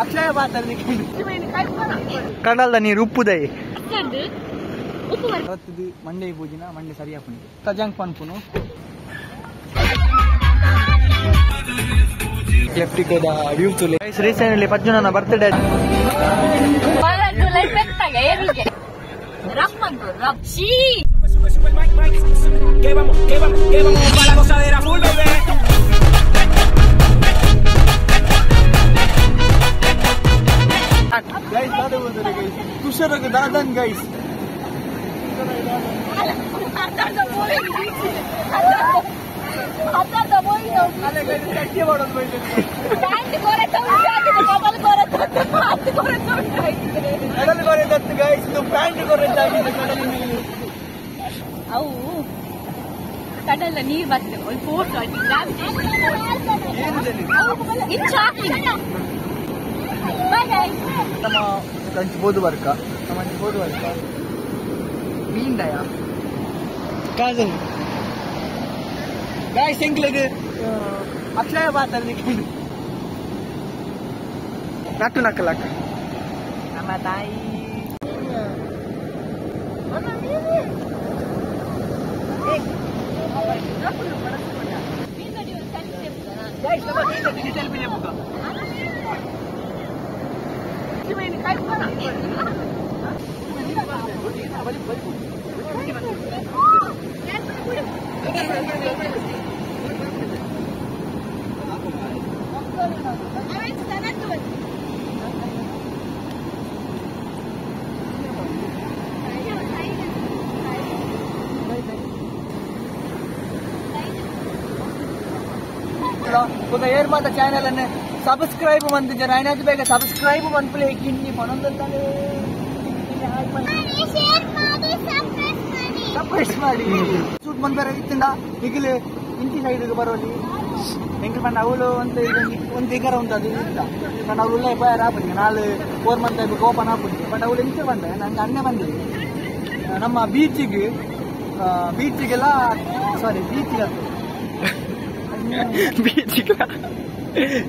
ಅಕ್ಷಯ ಮಾತಾಡಿ ಕಡಲ್ದ ನೀರು ಉಪ್ಪುದೈ ಮಂಡೆ ಪೂಜಿನ ಮಂಡೆ ಸರಿಯಾಪುನಿ ತಜಂಗ್ ಪನ್ಪುನು ಎಫ್ಟಿಕೋದ ವ್ಯೂ ತುಲೆ ರೀಸೆಂಟ್ಲಿ ಪಜ್ಜುನ birthday Que vamos pa' la gozadera full, baby. Guys, दादा बोलते रहे guys. तुषार के दादन guys. आता बोल रहा हूँ. अरे guys, क्या बात बोल रहे हो? Band करे तो कमल करे तो हाथ करे तो कमल करे तो guys, तो band करे जाएगी तो कमल नहीं. आओ. ಕಡಲ ನೀರು ಬರ್ತದೆ ಒಂದು ಫೋಟೋ ಬೋದು ವರ್ಕ ಬೋದು ವರ್ಕ ಮೀಂದಯ ಕಾಜನ್ ಗಾಯ್ಸ್ ಎಂಕ್ಲೆಗ್ ಅಕ್ಷಯ ಮಾತಾಡಿ ನಟ್ಟು ನಕ್ಕಲಕ್ಕ ನಮ್ಮ ತಾಯಿ Guys, nama kita digital punya buka. Cuma ini kayu mana? ఒక ఏర్ మాత ఛానల్ అనే సబ్స్క్రైబ్ మంది జర అయినది ಬೇಗ సబ్స్క్రైబ్ ಮಂಪಲೆ ಕಿನ್ನಿ ಪನೊಂದಲ್ಲೇ ಶೇರ್ ಮಾಡಿ ಸಬ್ಸ್ಕ್ರೈಬ್ ಮಾಡಿ ಶೂಟ್ ಮಂದರ ಇತ್ತಿಂದ ಈಗಲೇ ಇಂಟಿ ಸೈಡ್ ಗೆ ಬರೋಲಿ ಎಂಕ ಪಂಡ ಅವಳು ಅಂತ ಒಂದು ದಿಗರ ಉಂಟದು ಇಲ್ಲ ಪಂಡ ಅವಳು ಉಳ್ಳೆ ಬಾಯ ರಾಪಡಿ ನಾಳೆ 4 ಮಂತ್ ಆಗಿ ಓಪನ್ ಆಪುಡಿ ಪಂಡ ಅವಳು ಎಂತ ಬಂದೆ ನಂಗೆ ಅಣ್ಣೆ ಬಂದೆ ನಮ್ಮ ಬೀಚಿಗೆಲ್ಲ ಸಾರಿ ಬೀಚಿಗೆಲ್ಲ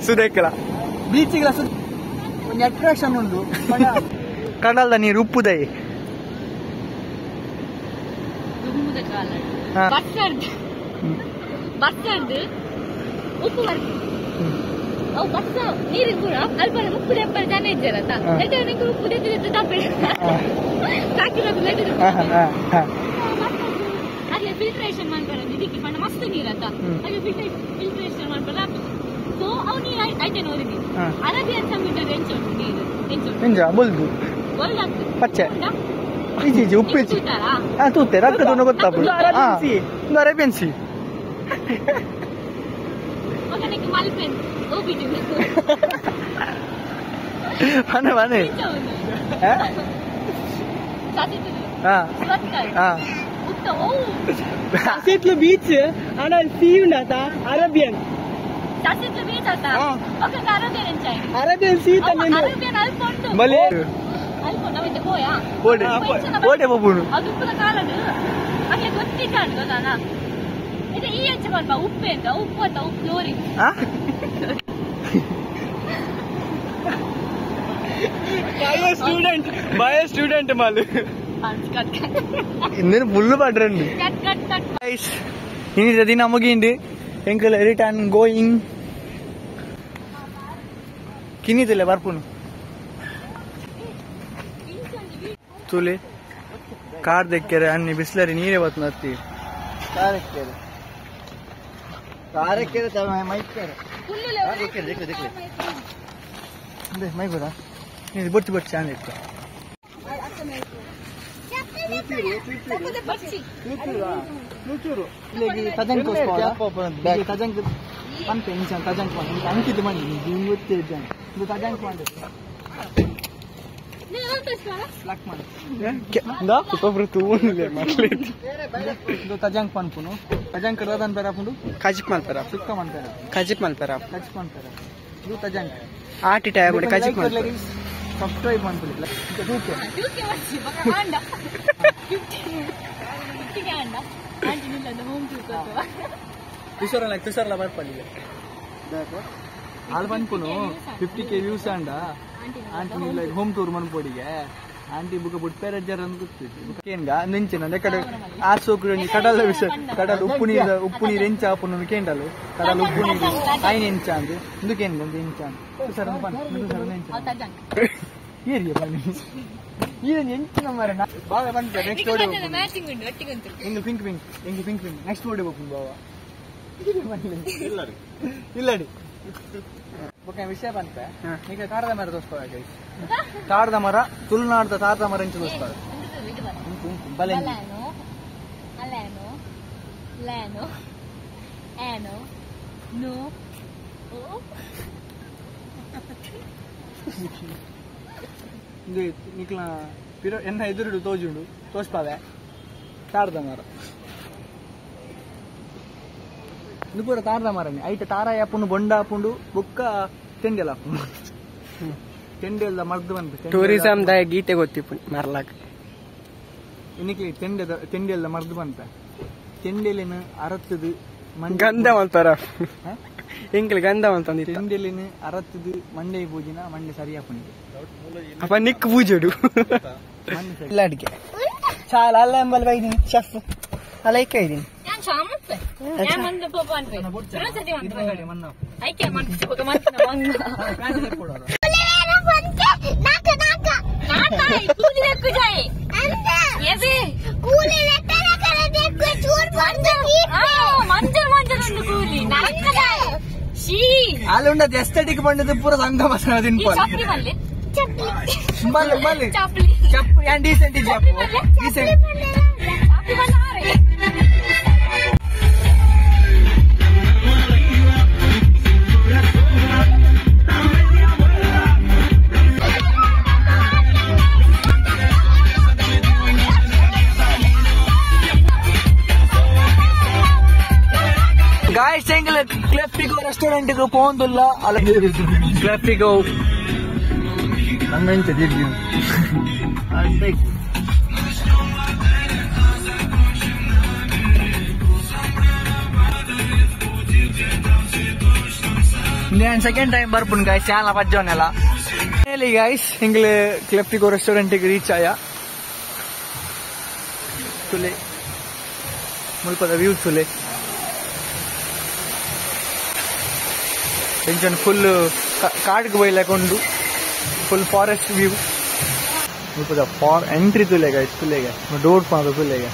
ಸುದೇಕಲ ಬೀಚಿಗೆಲ್ಲ ಒಂದು ಅಟ್ರಾಕ್ಷನ್ ಉಂಟು ಕಡಲ್ದ ನೀರು ಉಪ್ಪುದೈ ಉಪ್ಪು ಬಸ್ ನೀರಿಗೆ ಕೂಡ ಅಲ್ಪ ಉಪ್ಪು ಎಪ್ಪರ ಜನ ಇದ್ದಾರತ್ತ ಉಪ್ಪು ಸಾಕಿರೋದು ಹಾಗೆ ಫಿಲ್ಟ್ರೇಷನ್ ಮಾಡ್ಬಾರ ಇದಕ್ಕೆ ಪಂಡ ಮಸ್ತ್ ನೀರತ್ತ ಹಾಗೆ ಫಿಲ್ಟ್ರೇಷನ್ ಮಾಡ್ಬಾರ ಸೊ ಅವು ನೀರು ಐತೆ ನೋಡಿದ್ವಿ ಅರೇಬಿಯನ್ ಸಮುದ್ರ ಎಂಚು ನೀರು ಬೊಲ್ದು ಪಚ್ಚೆ ಈಜಿ ಉಪ್ಪು ತೂತೆ ರಕ್ಕದ ಗೊತ್ತಾಗ್ಬೋದು ಅರೇಬಿಯನ್ ಸಿ ಮಲ್ಪೆನ್ ಮನೆ ಮನೆ Sasetlo beach ana sea undata Arabian Sasetlo beach ata oka Arabian enchai Arabian sea tanne Arabian alpondu male alpondu avete boya bode babunu adu pula kaladu age gottitadu godana ide ee encha barba uppu enta uppu ata uppu lori by a student malu ಇನ್ನೇನು full ಮಾಡ್ರಂడి ಇನ್ನಿದ ದಿನ ಮುಗಿಂಡು ಎಂಕಲ್ return going ಕಿನ್ನಿದಿಲ್ಲ ಬರ್ಪುನು ತುಲೆ car ದೆಕ್ಕೆರೆ ಅನ್ನಿ ಬಿಸ್ಲರಿ ನೀರೇ ಬತ್ತು ನತ್ತಿ ಕಾರೆಕ್ಕೆರೆ ಮೈಕ್ಕೆರೆ ಮೈ ಬರ ನೀನು ಬೊಟ್ಟು ಬೊಟ್ಟು ಚಾಂದ್ ಇತ್ತು Nucuru. Lagi tajang kos pun. Tajang pan pension tajang pan. Ini kita mana ni? Jumut tajang. Itu tajang pan. Ni apa sekarang? Slack man. Dah, kita bertuan le maslet. Itu tajang pan pun. Tajang kerajaan pera pun. Kajip man pera. Sukka man pera. Kajip man pera. Kajip man pera. Itu tajang. Arti taya boleh kajip man. Subscribe man boleh. Itu duke. Duke masih bakal anda. Duke anda. Anti ni lah home tutor tu. Tushar lah berpalih. Dah వాళ్ళు పనుకును 50K views and aunty like home tour మనపోడిಗೆ aunty బుక్ పుట్టారు జర అనుకుంటుంది అందించిన ఎక్కడ ఆ సోకుడు కడల విషయం కడలు ఉప్పు నీరు ఎంచాపు కేండాలు కడలు ఉప్పు నీరు ఆయన ఎంచాంది ఎందుకేంది అంత ఎంచాను సరే ఏరియా పని ఇది ఎంచిన మరి బాగా పని నెక్స్ట్ పింక్ నెక్స్ట్ ఓడి పోతుంది బాబా ಇಲ್ಲಡಿ ಓಕೆ ವಿಷಯ ಬಂತ ಈಗ ತಾರದ ಮರ ತೋರಿಸ್ತಾರೆ ತಾರದ ಮರ ತುಳುನಾಡದ ತಾರದ ಮರ ಇಂಚು ತೋರಿಸ್ತಾರೆ ಬಲೆ నీకు ఎన్న ఎదురుడు తోజుండు తోసిపావే ತಾರದ ಮರ నువ్వు తారదా మారని అయితే తారా యాపుండు బొండ ఆపుండు బుక్క ತೆಂಡೆಲ್ಲ ಹಾಕೊಂಡು ತೆಂಡೆಲ್ಲ ಮರ್ದು ಬಂದು ಟೂರಿಸಂ ದ ಗೀತೆ ಗೊತ್ತಿಪ್ಪು ಮರ್ಲಾಕ ಇನ್ನಿಕ್ಲಿ ತೆಂಡೆಲ್ಲ ಮರ್ದು ಬಂತ ತೆಂಡೆಲಿನ ಅರತ್ತದು ಗಂಧ ಅಂತಾರ ಎಂಕ್ಲಿ ಗಂಧ ಅಂತಂದಿ ತೆಂಡೆಲಿನ ಅರತ್ತದು ಮಂಡೆ ಪೂಜಿನ ಮಂಡೆ ಸರಿ ಹಾಕೊಂಡು ಅಪ್ಪ ನಿಕ್ ಪೂಜೆಡು ಇಲ್ಲ ಅಡಿಕೆ చాలా అల్ల ఎంబల్ వైది చెఫ్ అలా ఎక్కైది వాళ్ళు ఉండదు ఎస్థెటిక్ పండుగ పూర సంఘం అసలు తినిపోవాలి చెప్పు డీసెంట్ చెప్పు డీసెంట్ गाइस एंगल क्लेफ्टिको रेस्टोरेंट को पोंदुल्ला अला क्लेफ्टिको नंगंत दिद्यु अंते నేను సెకండ్ టైం బర్పున్ गाइस చాలా పజ్జోనెలా ఫైనల్లీ गाइस एंगल क्लेफ्टिको रेस्टोरेंट కి రీచ్ आया तुले मुल्पद व्यू तुले टेंशन फुल काट को लेकिन full forest view for entry तुलेगा तुलेगा डोर पा तुलेगा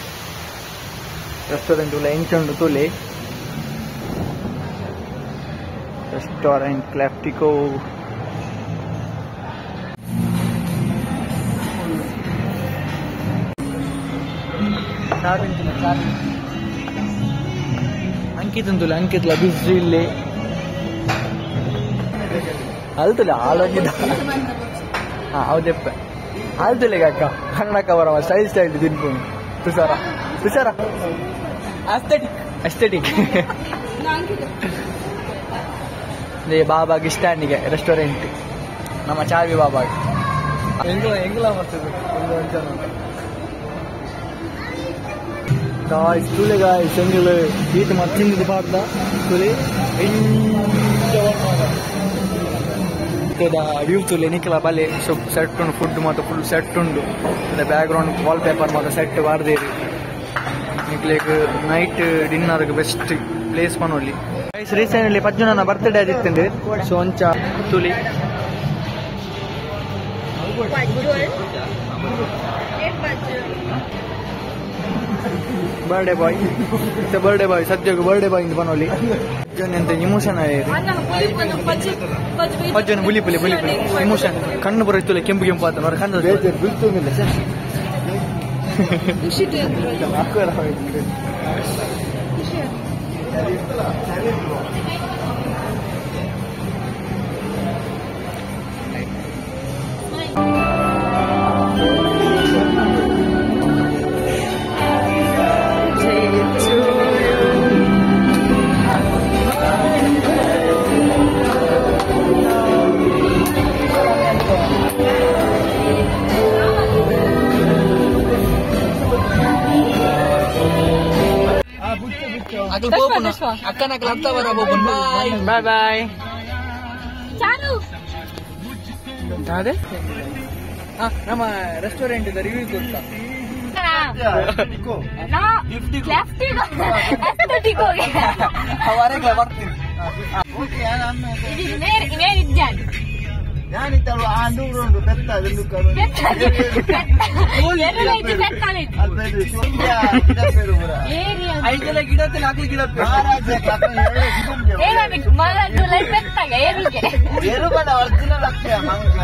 रेस्टोरेंट तुले एंचंड तुले रेस्टोरेंट क्लेफ्टिको अंकित तुले अंकित बिजी ಅಲ್ತಲೆ ಆಲೋಗಿದ ಹೌದಪ್ಪ ಅಲ್ತಲೆ ಅಕ್ಕ ಕನ್ನಡಕ್ಕ ಬರವ ಸ್ಟೈಲ್ ತಿನ್ಕೊಂಡು ತುಷಾರ ಅಸ್ಥೆಟಿಕ್ ಬಾಬಾಗೆ ಇಷ್ಟಾನಿಗೆ ರೆಸ್ಟೋರೆಂಟ್ ನಮ್ಮ ಚಾವಿ ಬಾಬಾಗೆ ಎಂಗ್ಲ ಬರ್ತದೆ गाइस तुले गाइस ಎಂಗ್ಲ ಈತ ಮತ್ತಿಂದ ಬಾರ್ದ ತುಲೆ व्यू तुले निकला बाले सब सेट फुड मत फुल सेट उंडु बैकग्राउंड वाल पेपर मत सेट वारदेरी निकले नैट डिनर बेस्ट प्लेस पनोली गाइस ರೀಸೆಂಟ್ಲಿ ಪಜ್ಜುನನ ಬರ್ತ್ಡೇ ಆಗಿತ್ತಂದೆ ಸೊ ಒಂಚ ತುಲಿ ಬರ್ಡೇ ಬಾಯ್ ಸದ್ಯಕ್ಕೆ ಬರ್ಡೇ ಬಾಯ್ ಇಂದ ಬನೋಲಿ ಎಂತ ಇಮೋಷನ್ ಪಜ್ಜನ ಬುಲಿ ಇಮೋಷನ್ ಕಣ್ಣು ಬರೋಯ್ತಲ್ಲ ಕೆಂಪು ಆತ ಅವ್ರ ಕಣ್ಣು అక్కడ పోపును అక్క నాకు అంతా వరా పోపును బాయ్ ಅದೇ ನಮ್ಮ ರೆಸ್ಟೋರೆಂಟ್ ಇದೆ ರಿವ್ಯೂ ಗೊತ್ತಾ ಅವರೆಗೆ ಬರ್ತೀನಿ ഞാനിത്തവ ആണ്ടൂറുണ്ട് പെത്തത് ಐದೆಲ್ಲ ಗಿಡತ್ತೆ ನಾಲ್ಕು ಗಿಡ ఎరుగడ ఒరిజినల్ అత్తయ్య మంగ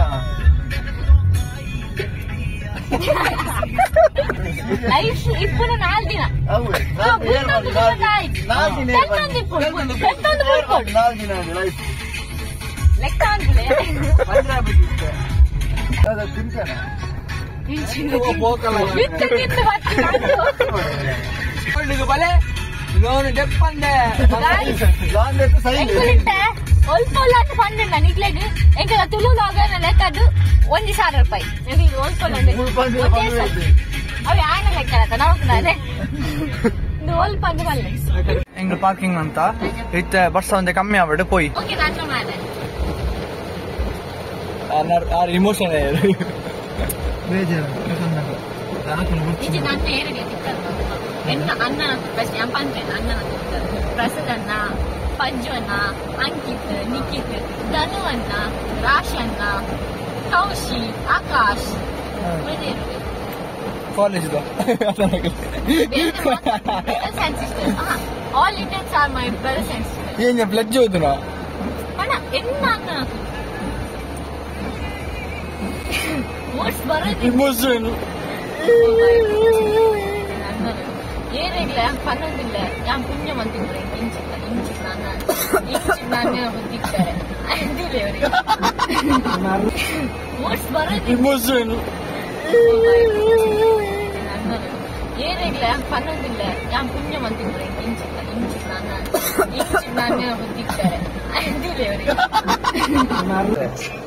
ఇప్పుడు 4 ದಿನ ಲೆಕ್ಕ ಅಂದ್ರೆ ಬಲೆ ಲೋನ್ ಡೆಪ್ಪಂದೆ ಒಲ್ಪೊಲ್ಲಾಟ ಪಂಡ ನಿಗ್ಲೆಗ್ ಎಂಕ ತುಳುವಾಗ ಲೆಕ್ಕದು 1,000 ರೂಪಾಯಿ ಅవి ಆಣ ಲೆಕ್ಕ ನಾವು ಅದೇ ಒಲ್ಪಂದು ಬಲ್ಲೆ ಎಂಗ್ ಪಾರ್ಕಿಂಗ್ ಅಂತ ಇತ್ತ ಬರ್ಸ ಒಂದೇ ಕಮ್ಮಿ ಆಗ್ಬಿಟ್ಟು ಪೋಯಿ ಓಕೆ ನಾನು ಮಾಡಿದೆ ಇಮೋಷನ್ ఇది నన్ను ఏరిగా తిట్టారు ఎన్న అన్న ఎంపంటే అన్న ప్రసాద్ అన్న పంజు అన్న అంకిత్ నిఖిత్ ధను అన్న రాశి అన్న Kaushi Akash college all Indians are my brothers and sisters ఏం ప్లెడ్జ్ అవుతున్నా అన్న ఎన్న అన్న వర్డ్స్ బరది ಇಮೋಷನ್ ಏನಿಲ್ಲ ಪನ್ನೊಂದಿಲ್ಲ ನಾನು ಪುಣ್ಯ ಬಂದಿದ್ರೆ ಇಂಚು ನಾನು ಬುದ್ಧಿದ್ದಾರೆ వర్డ్స్ బరది ಇಮೋಷನ್ ಏನಿಲ್ಲ ಪನ್ನೊಂದಿಲ್ಲ ನಾನು ಪುಣ್ಯ ಬಂದಿದ್ರೆ ಇಂಚು ನಾನು ಬುದ್ಧಿದ್ದಾರೆ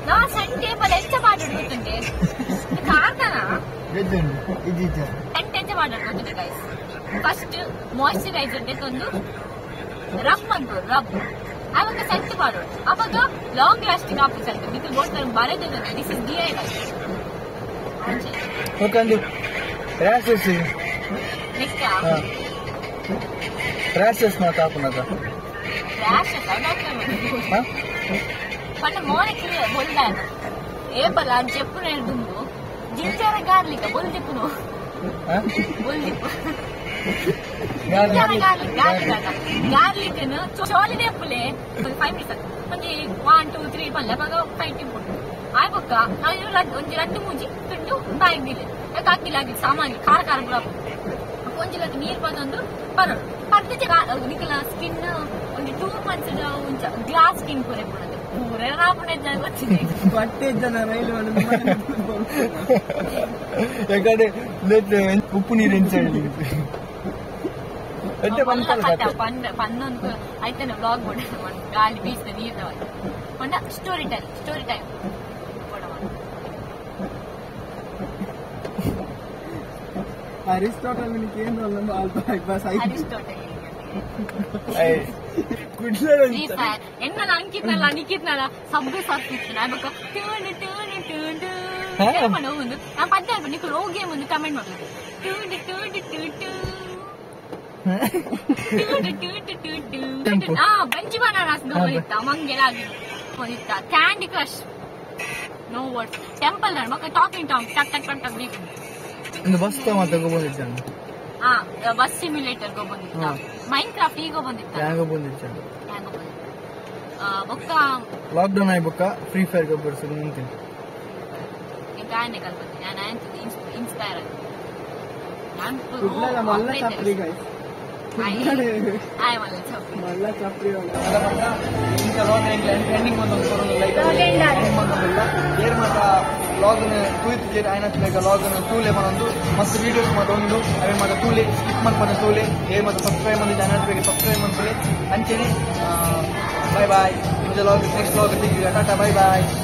ನಾ ಸಣ್ಣ ಟೇಬಲ್ ಎಂತ ಮಾಡಿಡ್ಬೇಕಂತೆ ಕಾರಣ ಎಂತ ಮಾಡಿಡ್ಬೇಕು ಗೈಸ್ ಫಸ್ಟ್ ಮಾಯಿಶ್ಚರೈಸರ್ ತೆಗೆದು ರಬ್ ಅಂತು ರಬ್ ಅವಾಗ ಸೆಟ್ ಮಾಡೋದು ಅವಾಗ ಲಾಂಗ್ ಲಾಸ್ಟಿಂಗ್ ಆಫೀಸ್ ಅಂತ ಇದು ನೋಡ್ತಾರೆ ಬರೆದಿದೆ this is D I next rashes ಮಾತಾಡ್ಕೊಂಡಾಗ ರ್ಯಾಷಸ್ పంట మోనకి బొల్లాను ఏ బలా చెప్పు నేను దుమ్ము జింజర గార్లిక్ బొల్ చెప్పు నువ్వు బొల్ చెప్పు జింజర గార్లిక్ చోలి నెప్పులే 5 minutes కొంచెం 1 2 3 పల్లె బాగా ఫైటింగ్ కొట్టు ಆಯ್ಬಕ್ಕ ಒಂಜಿ ರಡ್ಡು ಮೂಜಿ ತುಂಡು ಬಾಯಿಗಿಲ್ಲ ಯಾಕೆ ಹಾಕಿಲ್ಲ ಸಾಮಾನ್ಯ ಖಾರ ಖಾರ ಕೂಡ ಒಂಜಿಲಕ್ಕೆ ನೀರು ಬಂದೊಂದು ಬರೋದು ಪರ್ದಿಜೆ ನಿಖಲ ಸ್ಕಿನ್ ಒಂದು 2 months ಒಂಚ ಗ್ಲಾಸ್ ಸ್ಕಿನ್ ಪೂರೆ ಬಿಡೋದು ಪೂರೆ ರಾಪಣೆ ಗೊತ್ತಿದೆ ಬಟ್ಟೆ ಜನ ರೈಲು ಯಾಕಂದ್ರೆ ಉಪ್ಪು ನೀರು ಹೆಂಚಿ పన్నొందు అయితే బ్లాగ్ కూడా గాలి బీచ్ నీరు కొండ స్టోరీ టైం ಅರಿಸ್ಟಾಟಲ್ ಎನ್ನ ಅಂಕಿತ್ನಲ್ಲ ನಿಖಿತ್ನಲ್ಲ ಸಬ್ಬೆ ಸಾಕ್ತಿತ್ತು ಒಂದು ನಾ ಪದ್ಯ ನಿಖು ರೋಗಿ ಮುಂದೆ ಕಮೆಂಟ್ ಮಾಡ್ಬೇಕು ಬಂಜಿ ಬಾಣ ರಾಸ್ದು ಹೋಗಿತ್ತ ಮಂಗೆಲ್ಲ ಹೋಗಿತ್ತ Candy Crush no words temple ಮಕ್ಕ ಟಾಕಿಂಗ್ ಟಾಮ್ ಟಕ್ ಟಕ್ ಟಕ್ ಟಕ್ ಬೇಕು ಒಂದು ಬಸ್ ಬಂದಿದ್ದಾನೆ ಬಸ್ ಸಿಮ್ಯುಲೇಟರ್ ಬಂದಿತ್ತ ಮೈನ್ ಕ್ರಾಫ್ಟ್ ಈಗ ಬಂದಿತ್ತ ಬೊಕ್ಕ ಲಾಕ್ಡೌನ್ ಆಯ್ಬೊಕ್ಕ ಫ್ರೀ ಫೈರ್ ಬರ್ಸೋದು ಮುಂತಿನ ಗಾಯನೆ ಕಲ್ಪನೆ ನಾನು ಇನ್ಸ್ಪೈರ್ ಆಗಿ ಮಸ್ತ್ ವೀಡಿಯೋಸ್ ಒಂದು ಅವೇ ಮಾತ್ರ ತೂಲೆ ಸ್ಕಿಪ್ ಮಾಡ್ಕೊಂಡು ತೂಲೆ ಏ ಮತ್ತು ಸಬ್ಸ್ಕ್ರೈಬ್ ಮಾಡಿ ಚಾನಲ್ ಸಬ್ಸ್ಕ್ರೈಬ್ ಮಾಡ್ಕೊಳ್ಳಿ ಅಂಚೆನೆ ಬಾಯ್ ಬಾಯ್ ನೆಕ್ಸ್ಟ್ ಲಾಗ್ ಟಾಟಾ ಬಾಯ್ ಬಾಯ್